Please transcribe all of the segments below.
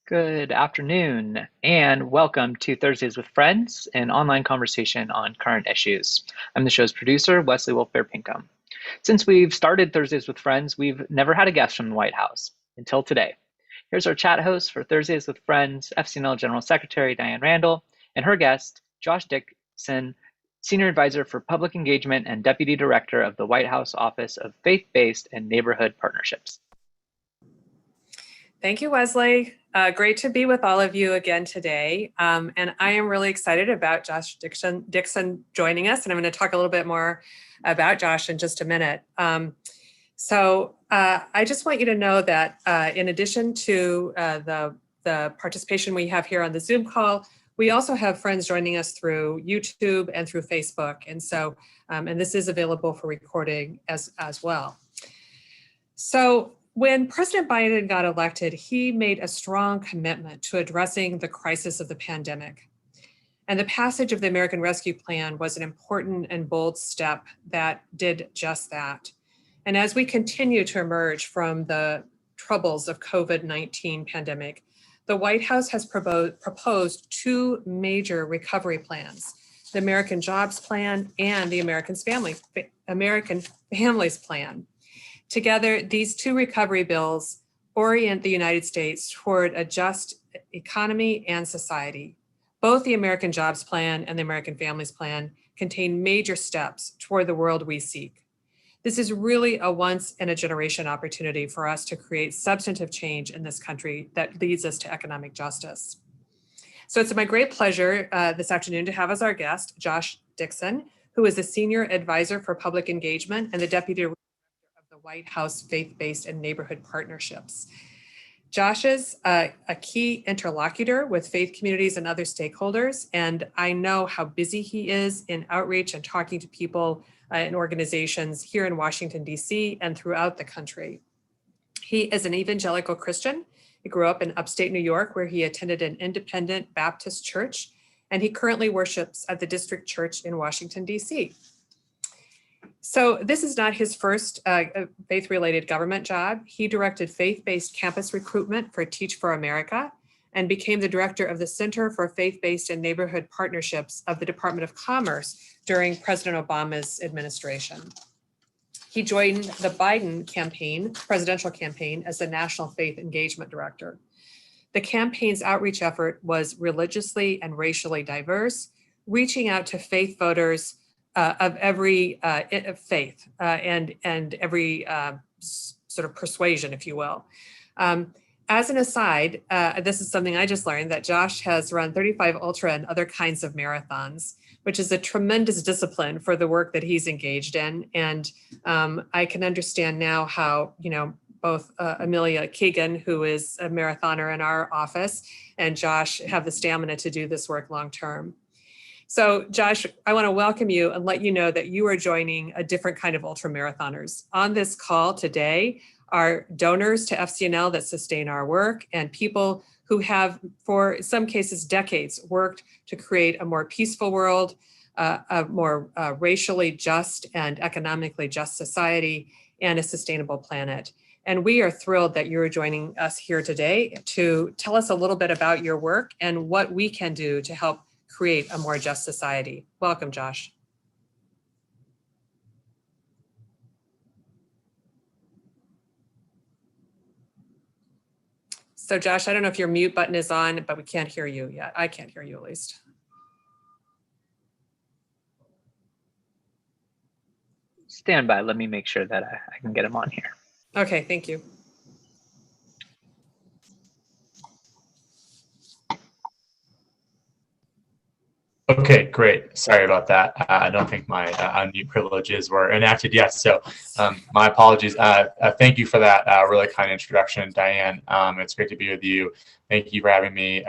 Good afternoon, and welcome to Thursdays with Friends, an online conversation on current issues. I'm the show's producer, Wesley Wolfbear-Pinkham. Since we've started Thursdays with Friends, we've never had a guest from the White House, until today. Here's our chat host for Thursdays with Friends, FCNL General Secretary Diane Randall, and her guest, Josh Dickson, Senior Advisor for Public Engagement and Deputy Director of the White House Office of Faith-Based and Neighborhood Partnerships. Thank you, Wesley. Great to be with all of you again today. And I am really excited about Josh Dickson joining us. And I'm going to talk a little bit more about Josh in just a minute. So I just want you to know that in addition to the participation we have here on the Zoom call, we also have friends joining us through YouTube and through Facebook. And so, and this is available for recording as well. So when President Biden got elected, he made a strong commitment to addressing the crisis of the pandemic. And the passage of the American Rescue Plan was an important and bold step that did just that. And as we continue to emerge from the troubles of COVID-19 pandemic, the White House has proposed two major recovery plans, the American Jobs Plan and the American Families Plan. Together, these two recovery bills orient the United States toward a just economy and society. Both the American Jobs Plan and the American Families Plan contain major steps toward the world we seek. This is really a once-in-a-generation opportunity for us to create substantive change in this country that leads us to economic justice. So it's my great pleasure this afternoon to have as our guest, Josh Dickson, who is a Senior Advisor for Public Engagement and the Deputy White House Faith-Based and Neighborhood Partnerships. Josh is a key interlocutor with faith communities and other stakeholders, and I know how busy he is in outreach and talking to people and organizations here in Washington, D.C. and throughout the country. He is an evangelical Christian. He grew up in upstate New York, where he attended an independent Baptist church, and he currently worships at the District Church in Washington, D.C. So this is not his first faith-related government job. He directed faith-based campus recruitment for Teach for America and became the director of the Center for Faith-Based and Neighborhood Partnerships of the Department of Commerce during President Obama's administration. He joined the Biden presidential campaign, as the National Faith Engagement Director. The campaign's outreach effort was religiously and racially diverse, reaching out to faith voters of every faith and every sort of persuasion, if you will. As an aside, this is something I just learned, that Josh has run 35 ultra and other kinds of marathons, which is a tremendous discipline for the work that he's engaged in. And I can understand now how, both Amelia Keegan, who is a marathoner in our office, and Josh have the stamina to do this work long term. So Josh, I want to welcome you and let you know that you are joining a different kind of ultra marathoners. On this call today are donors to FCNL that sustain our work, and people who have, for some cases, decades, worked to create a more peaceful world, a more racially just and economically just society, and a sustainable planet. And we are thrilled that you're joining us here today to tell us a little bit about your work and what we can do to help create a more just society. Welcome, Josh. So Josh, I don't know if your mute button is on, but we can't hear you yet. I can't hear you, at least. Stand by. Let me make sure that I can get him on here. Okay, thank you. Okay, great. Sorry about that. I don't think my unmute privileges were enacted yet, so my apologies. Thank you for that really kind introduction, Diane. It's great to be with you. Thank you for having me.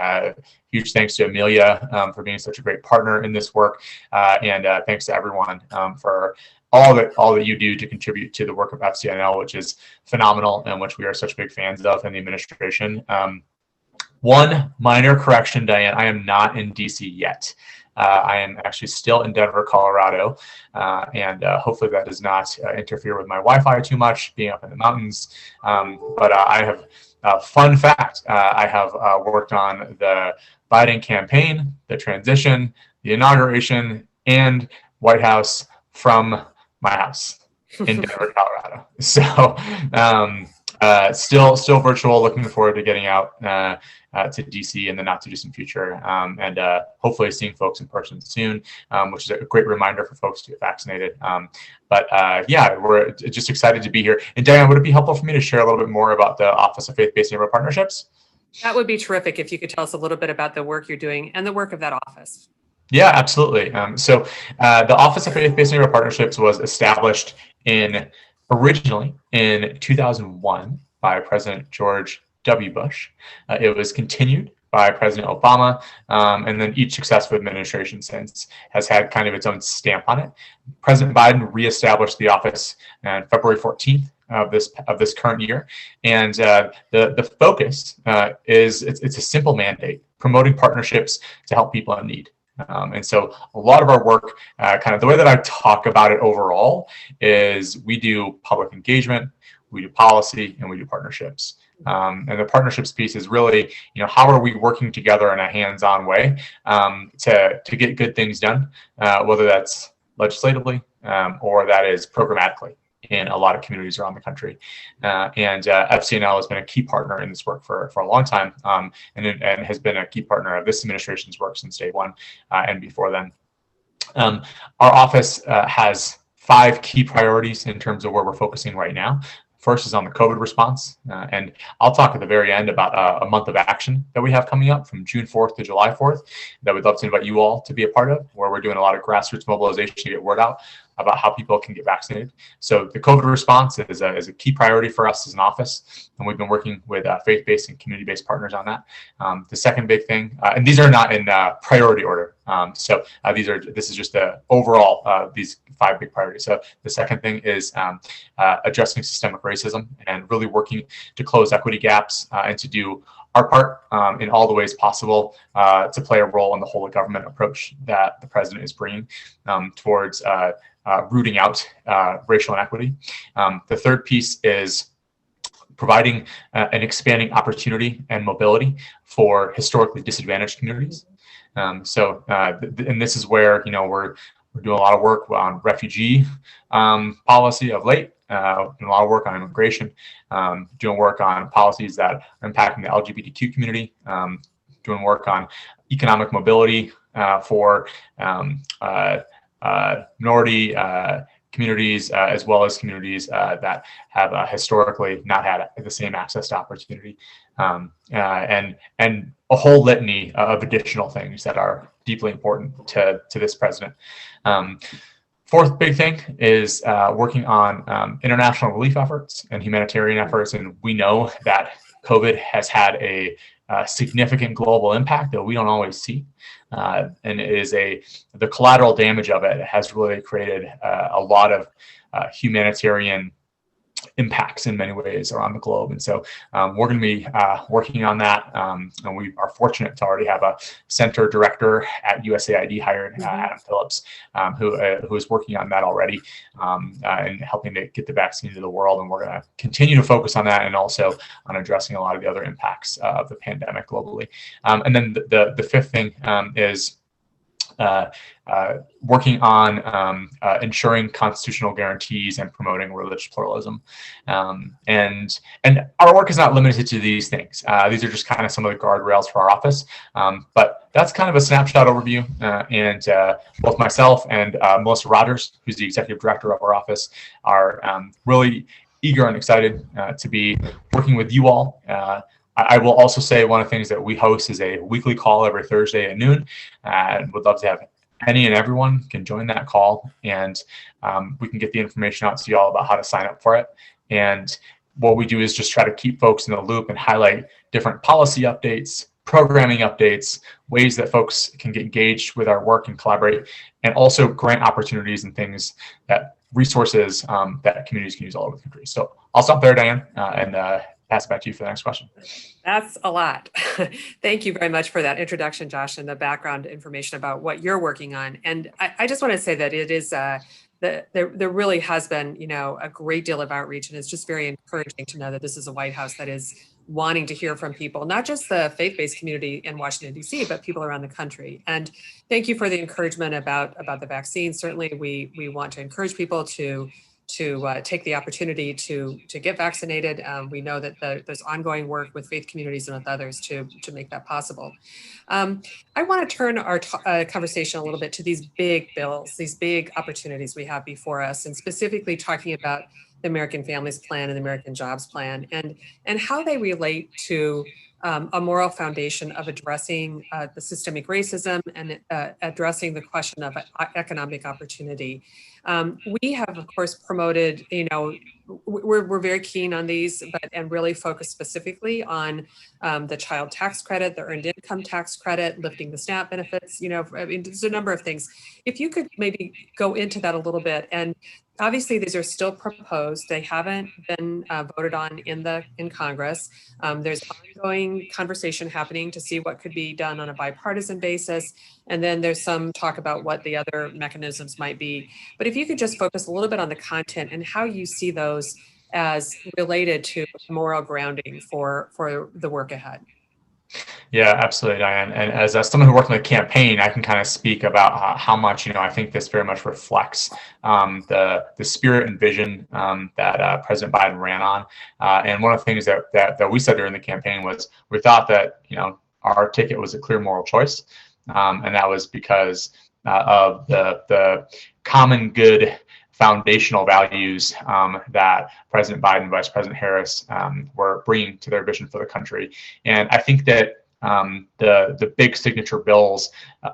Huge thanks to Amelia for being such a great partner in this work, and thanks to everyone for all that you do to contribute to the work of FCNL, which is phenomenal and which we are such big fans of in the administration. One minor correction, Diane, I am not in DC yet. I am actually still in Denver, Colorado, and hopefully that does not interfere with my Wi-Fi too much, being up in the mountains. But I have, fun fact, I have worked on the Biden campaign, the transition, the inauguration, and White House from my house in Denver, Colorado. So still virtual. Looking forward to getting out to DC in the not too distant future, and hopefully seeing folks in person soon, which is a great reminder for folks to get vaccinated. But yeah, we're just excited to be here. And Diane, would it be helpful for me to share a little bit more about the Office of Faith-Based Neighborhood Partnerships? That would be terrific if you could tell us a little bit about the work you're doing and the work of that office. Yeah, absolutely. So the Office of Faith-Based Neighborhood Partnerships was established originally in 2001 by President George W. Bush. It was continued by President Obama, and then each successive administration since has had kind of its own stamp on it. President Biden reestablished the office on February 14th of this current year, and the focus is it's a simple mandate: promoting partnerships to help people in need. And so a lot of our work, kind of the way that I talk about it overall, is we do public engagement, we do policy, and we do partnerships. And the partnerships piece is really, how are we working together in a hands-on way to get good things done, whether that's legislatively or that is programmatically in a lot of communities around the country. And FCNL has been a key partner in this work for a long time, and has been a key partner of this administration's work since day one and before then. Our office has 5 key priorities in terms of where we're focusing right now. First is on the COVID response, and I'll talk at the very end about a month of action that we have coming up from June 4th to July 4th that we'd love to invite you all to be a part of, where we're doing a lot of grassroots mobilization to get word out about how people can get vaccinated. So the COVID response is a key priority for us as an office, and we've been working with faith-based and community-based partners on that. The second big thing, and these are not in priority order, so this is just the overall these 5 big priorities. So the second thing is addressing systemic racism and really working to close equity gaps and to do our part in all the ways possible to play a role in the whole of government approach that the president is bringing towards rooting out racial inequity. The third piece is providing an expanding opportunity and mobility for historically disadvantaged communities. And this is where we're doing a lot of work on refugee policy of late, doing a lot of work on immigration, doing work on policies that are impacting the LGBTQ community, doing work on economic mobility for minority communities, as well as communities that have historically not had the same access to opportunity, and a whole litany of additional things that are deeply important to this president. Fourth big thing is working on international relief efforts and humanitarian efforts, and we know that COVID has had a significant global impact that we don't always see, and it is the collateral damage of it has really created a lot of humanitarian impacts in many ways around the globe. And so we're going to be working on that. And we are fortunate to already have a center director at USAID hired, Adam Phillips, who is working on that already and helping to get the vaccine to the world. And we're going to continue to focus on that and also on addressing a lot of the other impacts of the pandemic globally. And then the fifth thing is working on ensuring constitutional guarantees and promoting religious pluralism. And our work is not limited to these things. These are just kind of some of the guardrails for our office. But that's kind of a snapshot overview. And both myself and Melissa Rogers, who's the executive director of our office, are really eager and excited to be working with you all. I will also say one of the things that we host is a weekly call every Thursday at noon, and would love to have any and everyone can join that call, and we can get the information out to you all about how to sign up for it. And what we do is just try to keep folks in the loop and highlight different policy updates, programming updates, ways that folks can get engaged with our work and collaborate, and also grant opportunities and things resources that communities can use all over the country. So I'll stop there, Diane, and pass it back to you for the next question. That's a lot. Thank you very much for that introduction, Josh, and the background information about what you're working on. And I just want to say that it is there really has been, a great deal of outreach, and it's just very encouraging to know that this is a White House that is wanting to hear from people, not just the faith-based community in Washington, D.C., but people around the country. And thank you for the encouragement about the vaccine. Certainly, we want to encourage people to take the opportunity to get vaccinated. We know that there's ongoing work with faith communities and with others to make that possible. I want to turn our conversation a little bit to these big bills, these big opportunities we have before us, and specifically talking about the American Families Plan and the American Jobs Plan, and how they relate to a moral foundation of addressing the systemic racism and addressing the question of economic opportunity. We have, of course, promoted, we're very keen on these, and really focused specifically on the child tax credit, the earned income tax credit, lifting the SNAP benefits. There's a number of things. If you could maybe go into that a little bit. And obviously, these are still proposed. They haven't been voted on in Congress. There's ongoing conversation happening to see what could be done on a bipartisan basis. And then there's some talk about what the other mechanisms might be. But if you could just focus a little bit on the content and how you see those as related to moral grounding for the work ahead. Yeah, absolutely, Diane. And as someone who worked on the campaign, I can kind of speak about how much, I think this very much reflects the spirit and vision that President Biden ran on. And one of the things that we said during the campaign was we thought that, our ticket was a clear moral choice. And that was because of the common good foundational values that President Biden, Vice President Harris were bringing to their vision for the country. And I think that the big signature bills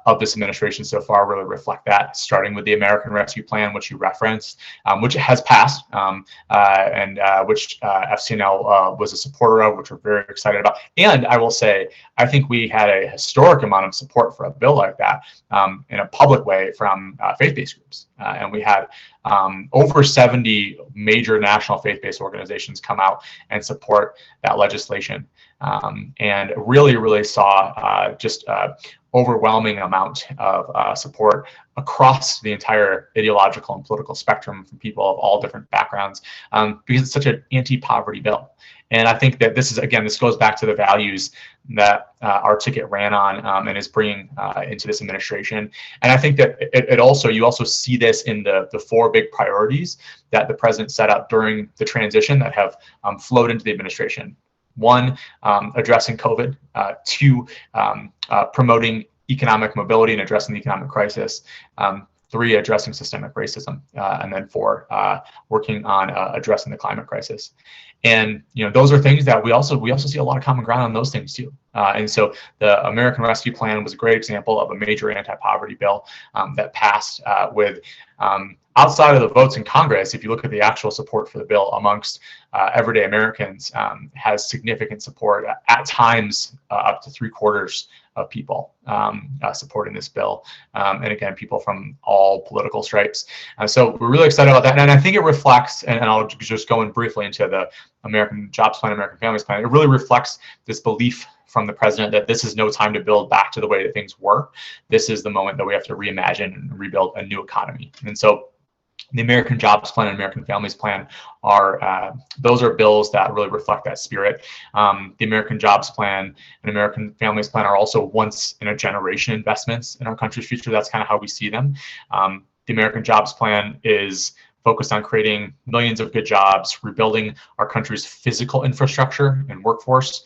of this administration so far really reflect that, starting with the American Rescue Plan, which you referenced, which has passed, and which FCNL was a supporter of, which we're very excited about. And I will say, I think we had a historic amount of support for a bill like that in a public way from faith-based groups. And we had over 70 major national faith-based organizations come out and support that legislation. And really saw just overwhelming amount of support across the entire ideological and political spectrum from people of all different backgrounds, because it's such an anti-poverty bill. And I think that this goes back to the values that our ticket ran on and is bringing into this administration. And I think that you also see this in the four big priorities that the president set up during the transition that have flowed into the administration. One, addressing COVID. Two, promoting economic mobility and addressing the economic crisis. Three, addressing systemic racism. And then four, working on addressing the climate crisis. And those are things that we also see a lot of common ground on those things too. And so the American Rescue Plan was a great example of a major anti-poverty bill that passed with outside of the votes in Congress. If you look at the actual support for the bill amongst everyday Americans, has significant support, at times up to 3/4 of people supporting this bill. And again, people from all political stripes. So we're really excited about that. And I think it reflects, and I'll just go in briefly into the American Jobs Plan, American Families Plan. It really reflects this belief from the president that this is no time to build back to the way that things were. This is the moment that we have to reimagine and rebuild a new economy. And so the American Jobs Plan and American Families Plan those are bills that really reflect that spirit. The American Jobs Plan and American Families Plan are also once in a generation investments in our country's future. That's kind of how we see them. The American Jobs Plan is focused on creating millions of good jobs, rebuilding our country's physical infrastructure and workforce,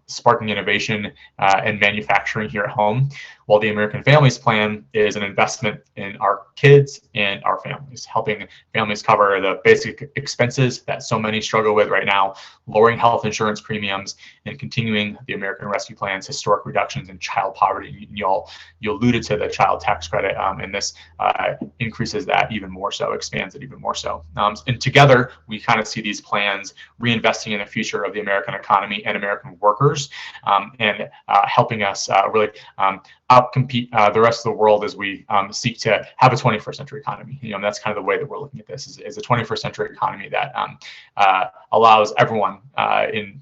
sparking innovation and manufacturing here at home, while the American Families Plan is an investment in our kids and our families, helping families cover the basic expenses that so many struggle with right now, lowering health insurance premiums, and continuing the American Rescue Plan's historic reductions in child poverty. You alluded to the child tax credit, and this increases that even more so, expands it even more so. And together, we kind of see these plans reinvesting in the future of the American economy and American workers, and helping us really outcompete the rest of the world as we seek to have a 21st century economy. That's kind of the way that we're looking at this, is a 21st century economy that allows everyone in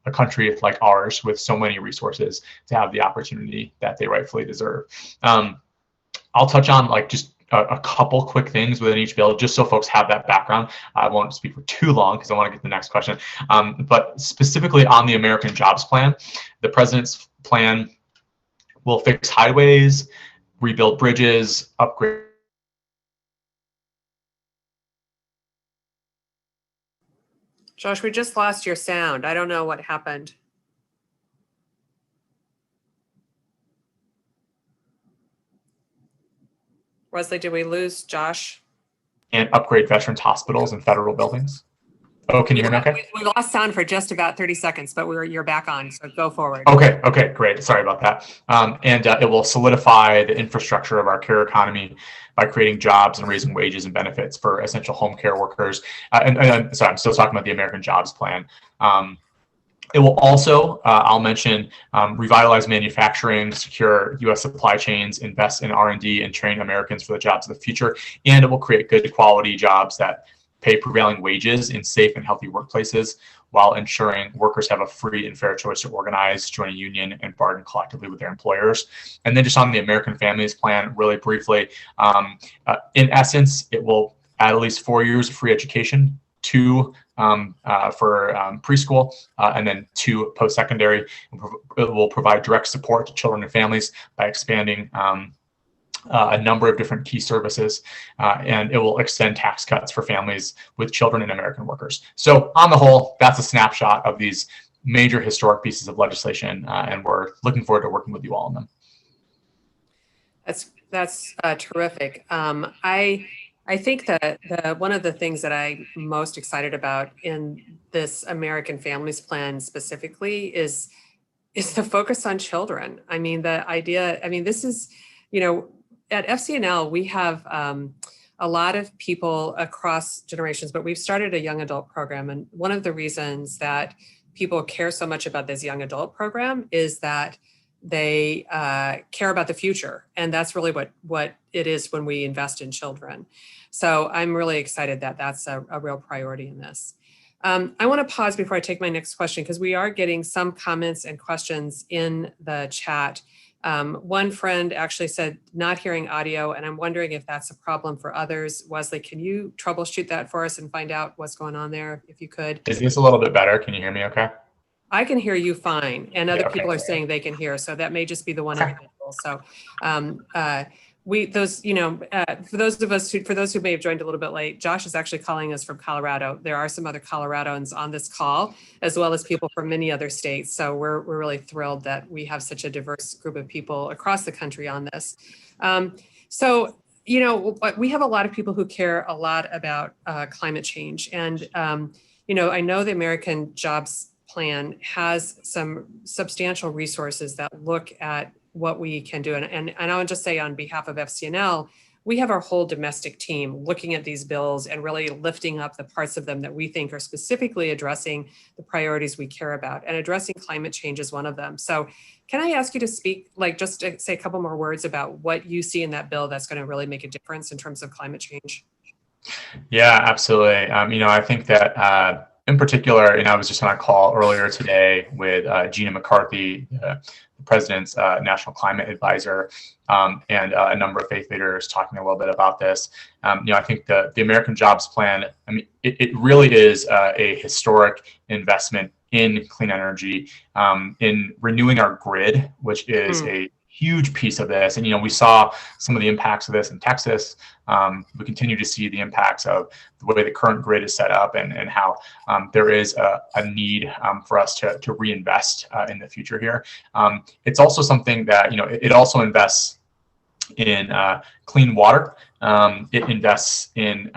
a country like ours with so many resources to have the opportunity that they rightfully deserve. I'll touch on like just a couple quick things within each bill, just so folks have that background. I won't speak for too long because I want to get to the next question. But specifically on the American Jobs Plan, the president's plan will fix highways, rebuild bridges, upgrade. Josh, we just lost your sound. I don't know what happened. Wesley, did we lose Josh? And upgrade veterans hospitals and federal buildings. Oh, can you hear me okay? We lost sound for just about 30 seconds, but you're back on, so go forward. Okay, great. Sorry about that. And it will solidify the infrastructure of our care economy by creating jobs and raising wages and benefits for essential home care workers. Sorry, I'm still talking about the American Jobs Plan. It will also, I'll mention, revitalize manufacturing, secure U.S. supply chains, invest in R&D, and train Americans for the jobs of the future. And it will create good quality jobs that pay prevailing wages in safe and healthy workplaces while ensuring workers have a free and fair choice to organize, join a union, and bargain collectively with their employers. And then just on the American Families Plan, really briefly, in essence, it will add at least 4 years of free education, 2 for preschool, and then 2 post-secondary. It will provide direct support to children and families by expanding a number of different key services, and it will extend tax cuts for families with children and American workers. So on the whole, that's a snapshot of these major historic pieces of legislation, and we're looking forward to working with you all on them. That's terrific. I think that one of the things that I'm most excited about in this American Families Plan specifically is the focus on children. I mean, the idea, this is, at FCNL, we have a lot of people across generations, but we've started a young adult program. And one of the reasons that people care so much about this young adult program is that they care about the future. And that's really what it is when we invest in children. So I'm really excited that that's a real priority in this. I want to pause before I take my next question, because we are getting some comments and questions in the chat. One friend actually said not hearing audio, and I'm wondering if that's a problem for others. Wesley, can you troubleshoot that for us and find out what's going on there, if you could? Is this a little bit better? Can you hear me okay? I can hear you fine, and other people are Okay. saying they can hear, so that may just be the one individual. So for those who may have joined a little bit late, Josh is actually calling us from Colorado. There are some other Coloradans on this call, as well as people from many other states. So we're really thrilled that we have such a diverse group of people across the country on this. We have a lot of people who care a lot about climate change. And, I know the American Jobs Plan has some substantial resources that look at what we can do. And I would just say on behalf of FCNL, we have our whole domestic team looking at these bills and really lifting up the parts of them that we think are specifically addressing the priorities we care about, and addressing climate change is one of them. So can I ask you to speak, just to say a couple more words about what you see in that bill that's going to really make a difference in terms of climate change? Yeah, absolutely. I think that in particular, and I was just on a call earlier today with Gina McCarthy, the president's national climate advisor, and a number of faith leaders talking a little bit about this. I think the American Jobs Plan, it really is a historic investment in clean energy, in renewing our grid, which is a huge piece of this. And, we saw some of the impacts of this in Texas. We continue to see the impacts of the way the current grid is set up, and how there is a need for us to reinvest in the future here. It's also something that, it also invests in clean water. It invests in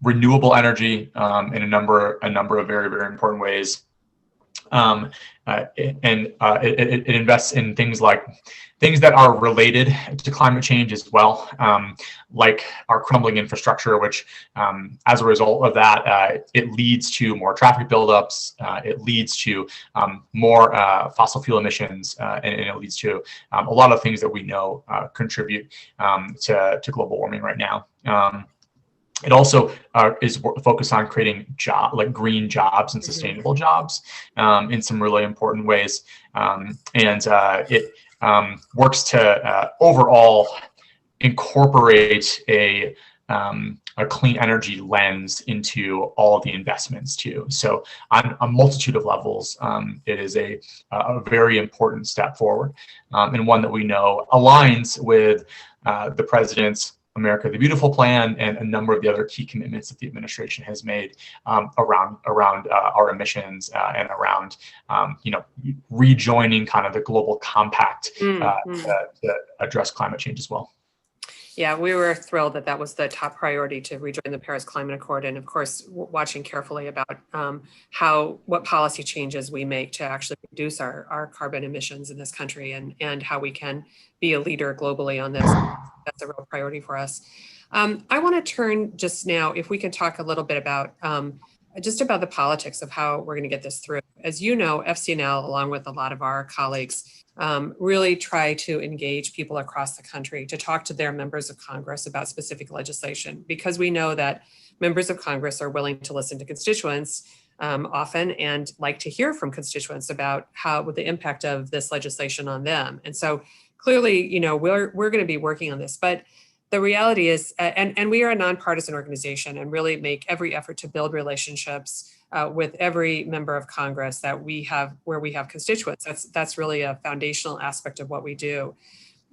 renewable energy in a number of very, very important ways. It invests in things that are related to climate change as well, like our crumbling infrastructure, which as a result of that, it leads to more traffic buildups, it leads to more fossil fuel emissions, and it leads to a lot of things that we know contribute to global warming right now. It also is focused on creating green jobs and sustainable jobs in some really important ways. It works to overall incorporate a clean energy lens into all of the investments too. So on a multitude of levels, it is a very important step forward, and one that we know aligns with the president's America the Beautiful plan and a number of the other key commitments that the administration has made around our emissions and around rejoining kind of the global compact to address climate change as well. Yeah, we were thrilled that that was the top priority, to rejoin the Paris Climate Accord, and of course, watching carefully about what policy changes we make to actually reduce our carbon emissions in this country, and how we can be a leader globally on this. That's a real priority for us. I want to turn just now, if we can talk a little bit about just about the politics of how we're going to get this through. As you know, FCNL, along with a lot of our colleagues, really try to engage people across the country to talk to their members of Congress about specific legislation, because we know that members of Congress are willing to listen to constituents often, and like to hear from constituents about the impact of this legislation on them. And so clearly, we're going to be working on this, but the reality is, and we are a nonpartisan organization, and really make every effort to build relationships with every member of Congress that we have, where we have constituents. That's really a foundational aspect of what we do.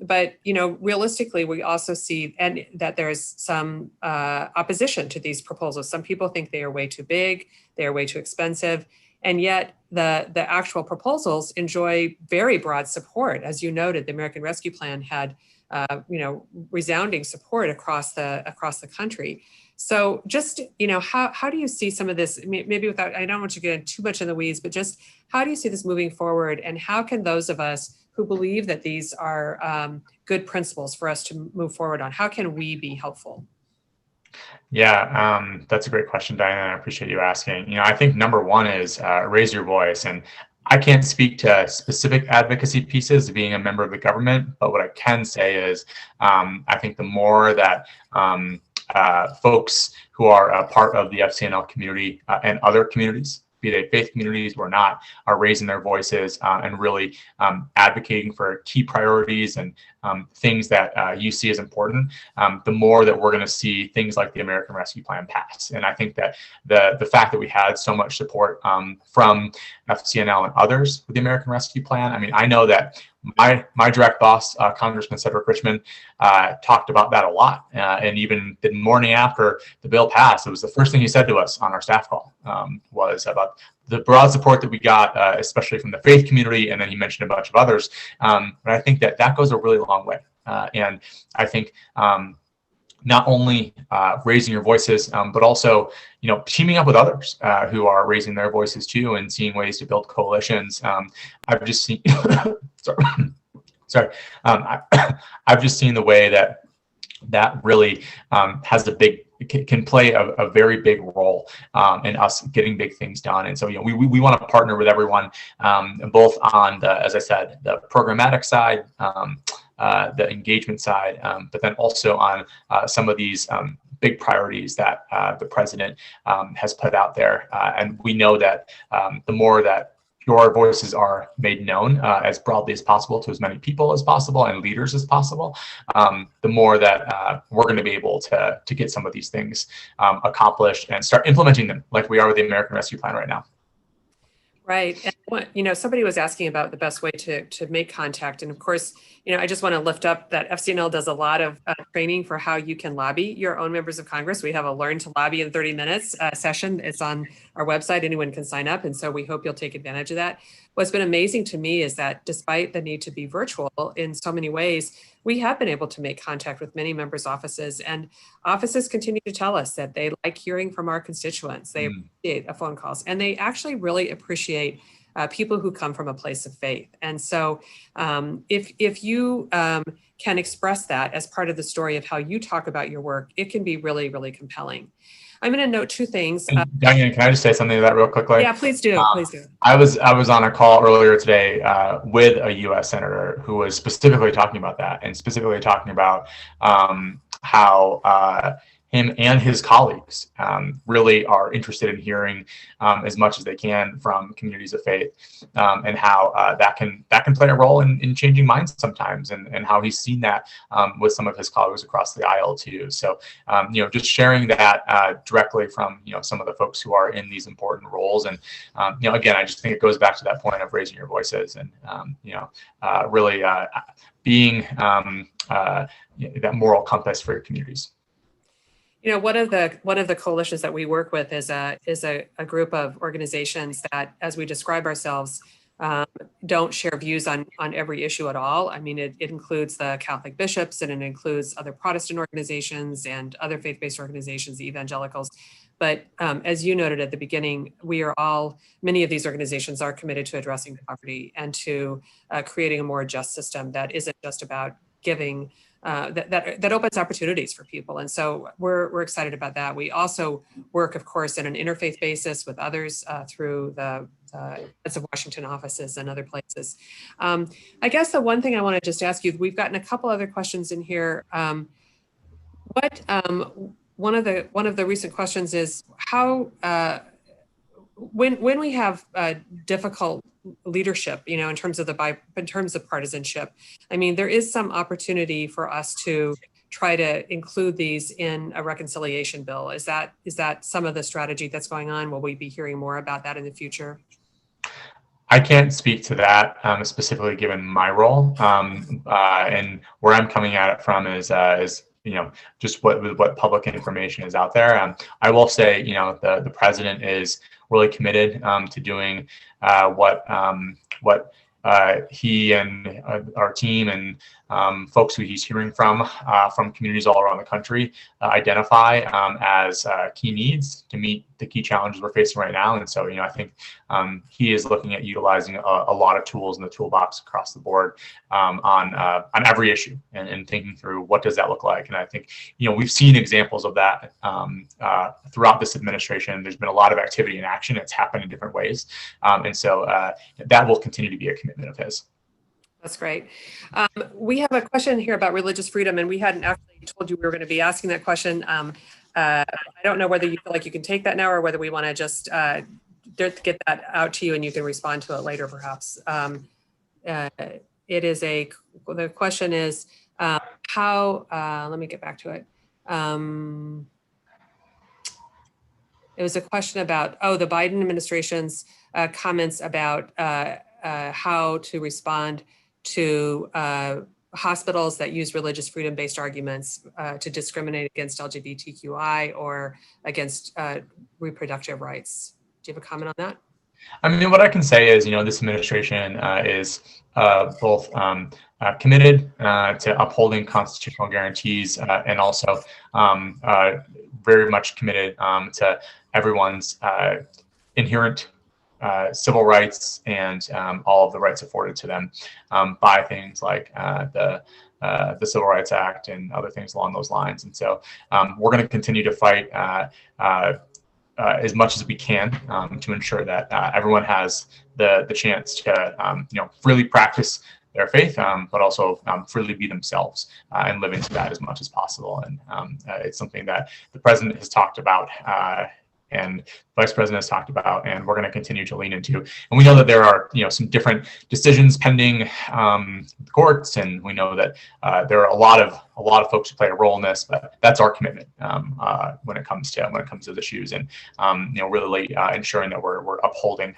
But realistically, we also see that there's some opposition to these proposals. Some people think they are way too big, they are way too expensive, and yet the actual proposals enjoy very broad support. As you noted, the American Rescue Plan had resounding support across the country. So just, how do you see some of this, maybe without, I don't want you to get too much in the weeds, but just how do you see this moving forward? And how can those of us who believe that these are good principles for us to move forward on, how can we be helpful? Yeah, that's a great question, Diane. I appreciate you asking. I think number one is raise your voice. And I can't speak to specific advocacy pieces being a member of the government, but what I can say is I think the more that folks who are a part of the FCNL community and other communities, be they faith communities or not, are raising their voices and really advocating for key priorities and things that you see as important, the more that we're going to see things like the American Rescue Plan pass. And I think that the fact that we had so much support from FCNL and others with the American Rescue Plan, I mean, I know that my direct boss, Congressman Cedric Richmond, talked about that a lot. And even the morning after the bill passed, it was the first thing he said to us on our staff call, was about the broad support that we got, especially from the faith community. And then he mentioned a bunch of others. But I think that goes a really long way. And I think not only raising your voices, but also, teaming up with others who are raising their voices too, and seeing ways to build coalitions. I've just seen, I've just seen the way that really can play a very big role in us getting big things done. And so, we want to partner with everyone, both on as I said, the programmatic side, the engagement side, but then also on some of these big priorities that the president has put out there. And we know that the more that your voices are made known as broadly as possible to as many people as possible and leaders as possible, the more that we're going to be able to get some of these things accomplished and start implementing them like we are with the American Rescue Plan right now. Right. And somebody was asking about the best way to make contact. And of course, I just want to lift up that FCNL does a lot of training for how you can lobby your own members of Congress. We have a Learn to Lobby in 30 Minutes session. It's on our website. Anyone can sign up. And so we hope you'll take advantage of that. What's been amazing to me is that despite the need to be virtual in so many ways, we have been able to make contact with many members' offices, and offices continue to tell us that they like hearing from our constituents. They appreciate phone calls, and they actually really appreciate people who come from a place of faith. And so if you can express that as part of the story of how you talk about your work, it can be really, really compelling. I'm going to note two things. Diane, can I just say something to that real quickly? Yeah, please do. Please do. I was on a call earlier today with a U.S. senator who was specifically talking about that, and specifically talking about how him and his colleagues really are interested in hearing as much as they can from communities of faith, and how that can play a role in changing minds sometimes, and how he's seen that with some of his colleagues across the aisle too. So just sharing that directly from some of the folks who are in these important roles, and again, I just think it goes back to that point of raising your voices, and really being that moral compass for your communities. One of the coalitions that we work with is a group of organizations that, as we describe ourselves, don't share views on every issue at all. I mean, it includes the Catholic bishops, and it includes other Protestant organizations and other faith-based organizations, the evangelicals. But as you noted at the beginning, many of these organizations are committed to addressing poverty and to creating a more just system that isn't just about giving, that opens opportunities for people. And so we're excited about that. We also work, of course, in an interfaith basis with others through the Beds of Washington offices and other places. I guess the one thing I want to just ask you, we've gotten a couple other questions in here. One of the recent questions is how, when we have difficult leadership, in terms of partisanship, I mean, there is some opportunity for us to try to include these in a reconciliation bill. Is that some of the strategy that's going on? Will we be hearing more about that in the future? I can't speak to that specifically given my role, and where I'm coming at it from is just what public information is out there. I will say, the president is really committed to doing what he and our team and folks who he's hearing from communities all around the country identify as key needs to meet the key challenges we're facing right now. And so, I think he is looking at utilizing a lot of tools in the toolbox across the board on every issue, and thinking through what does that look like. And I think, we've seen examples of that throughout this administration. There's been a lot of activity and action. It's happened in different ways. And so that will continue to be a commitment of his. That's great. We have a question here about religious freedom, and we hadn't actually told you we were going to be asking that question. I don't know whether you feel like you can take that now, or whether we want to just get that out to you and you can respond to it later, perhaps. The question is how, let me get back to it. It was a question about, the Biden administration's comments about how to respond to hospitals that use religious freedom-based arguments to discriminate against LGBTQI or against reproductive rights. Do you have a comment on that? I mean, what I can say is, this administration is both committed to upholding constitutional guarantees and also very much committed to everyone's inherent civil rights and all of the rights afforded to them by things like the Civil Rights Act and other things along those lines. And so we're going to continue to fight as much as we can to ensure that everyone has the chance to freely practice their faith, but also freely be themselves and live into that as much as possible. And it's something that the president has talked about and Vice President has talked about, and we're going to continue to lean into. And we know that there are, some different decisions pending the courts, and we know that there are a lot of folks who play a role in this. But that's our commitment when it comes to those issues, and really ensuring that we're upholding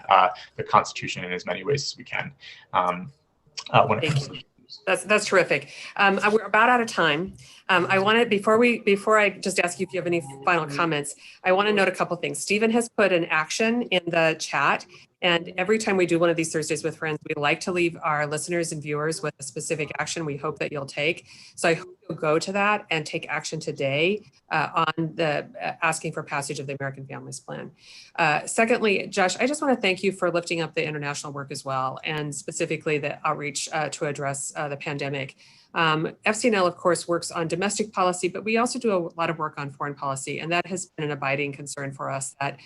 the Constitution in as many ways as we can when it comes to. That's terrific. We're about out of time. I wanted, before I just ask you if you have any final comments, I want to note a couple things. Stephen has put an action in the chat, and every time we do one of these Thursdays with Friends, we like to leave our listeners and viewers with a specific action we hope that you'll take. So I hope you'll go to that and take action today on the asking for passage of the American Families Plan. Secondly, Josh, I just want to thank you for lifting up the international work as well, and specifically the outreach to address the pandemic. FCNL, of course, works on domestic policy, but we also do a lot of work on foreign policy. And that has been an abiding concern for us, that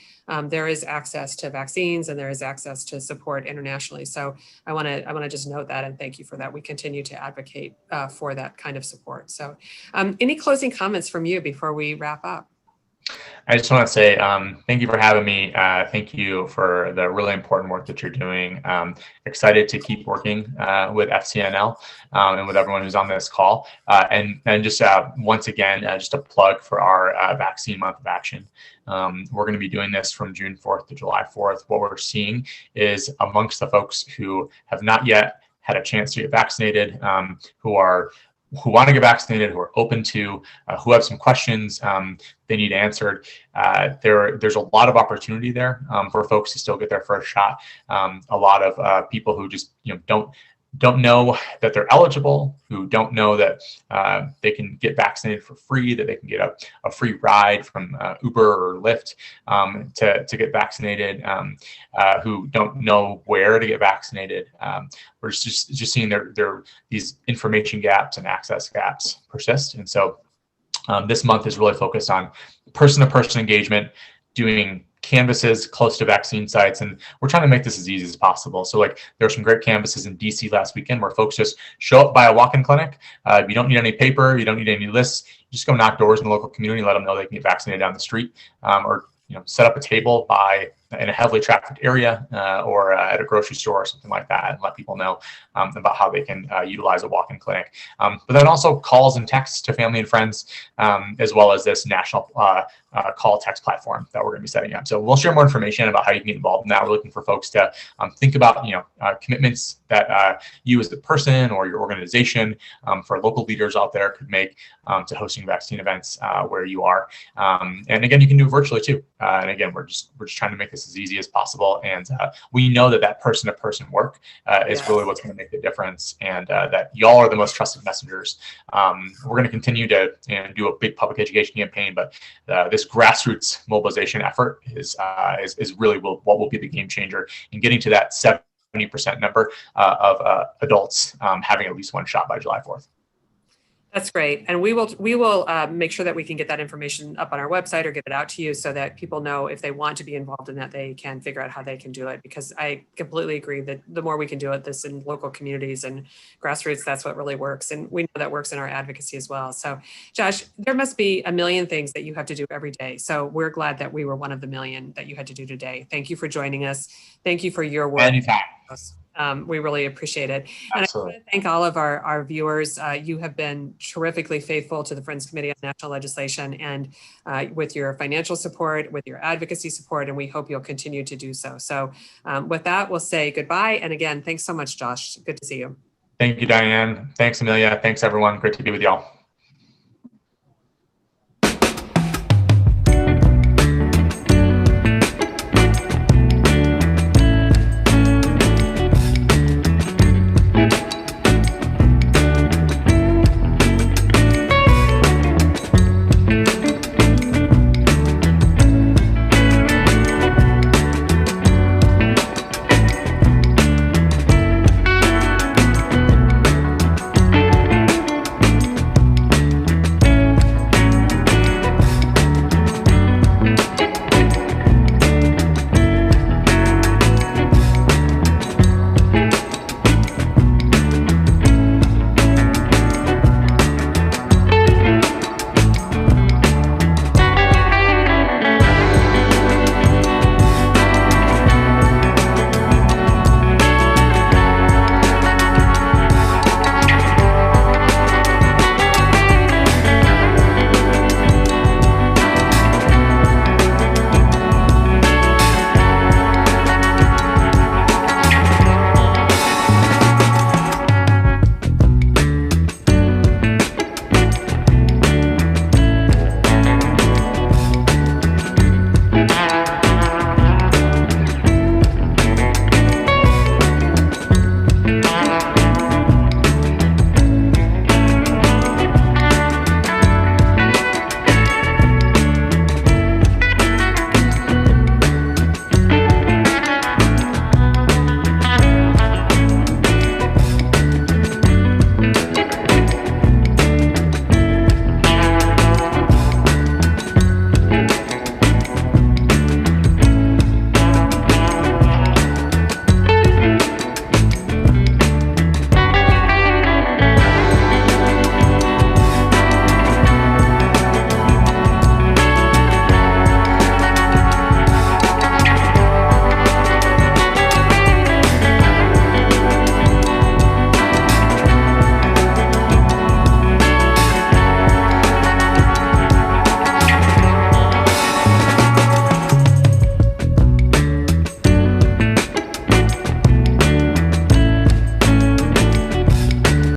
there is access to vaccines and there is access to support internationally. So I want to just note that and thank you for that. We continue to advocate for that kind of support. So any closing comments from you before we wrap up? I just want to say thank you for having me. Thank you for the really important work that you're doing. Excited to keep working with FCNL and with everyone who's on this call. And just once again, just a plug for our Vaccine Month of Action. We're going to be doing this from June 4th to July 4th. What we're seeing is amongst the folks who have not yet had a chance to get vaccinated, who want to get vaccinated, who are open to, who have some questions they need answered. There's a lot of opportunity there for folks to still get their first shot. A lot of people who just don't know that they're eligible, who don't know that they can get vaccinated for free, that they can get a free ride from Uber or Lyft to get vaccinated, who don't know where to get vaccinated. We're just seeing these information gaps and access gaps persist. And so this month is really focused on person-to-person engagement, doing canvases close to vaccine sites, and we're trying to make this as easy as possible. So like there were some great canvases in DC last weekend where folks just show up by a walk-in clinic. You don't need any paper, you don't need any lists, you just go knock doors in the local community, let them know they can get vaccinated down the street, or set up a table in a heavily trafficked area or at a grocery store or something like that, and let people know about how they can utilize a walk-in clinic. But then also calls and texts to family and friends, as well as this national call text platform that we're going to be setting up. So we'll share more information about how you can get involved in that. We're looking for folks to think about commitments that you as the person or your organization, for local leaders out there, could make to hosting vaccine events where you are. And again, you can do it virtually too. And again, we're just trying to make this as easy as possible. And we know that person-to-person work is really what's going to make the difference, and that y'all are the most trusted messengers. We're going to continue to do a big public education campaign, but this grassroots mobilization effort is really what will be the game changer in getting to that 70% number of adults having at least one shot by July 4th. That's great. And we will make sure that we can get that information up on our website or get it out to you so that people know if they want to be involved in that, they can figure out how they can do it. Because I completely agree that the more we can do this in local communities and grassroots, that's what really works. And we know that works in our advocacy as well. So Josh, there must be a million things that you have to do every day. So we're glad that we were one of the million that you had to do today. Thank you for joining us. Thank you for your work. Anytime. We really appreciate it. And Absolutely. I want to thank all of our viewers. You have been terrifically faithful to the Friends Committee on National Legislation, and with your financial support, with your advocacy support, and we hope you'll continue to do so. So with that, we'll say goodbye. And again, thanks so much, Josh. Good to see you. Thank you, Diane. Thanks, Amelia. Thanks, everyone. Great to be with y'all.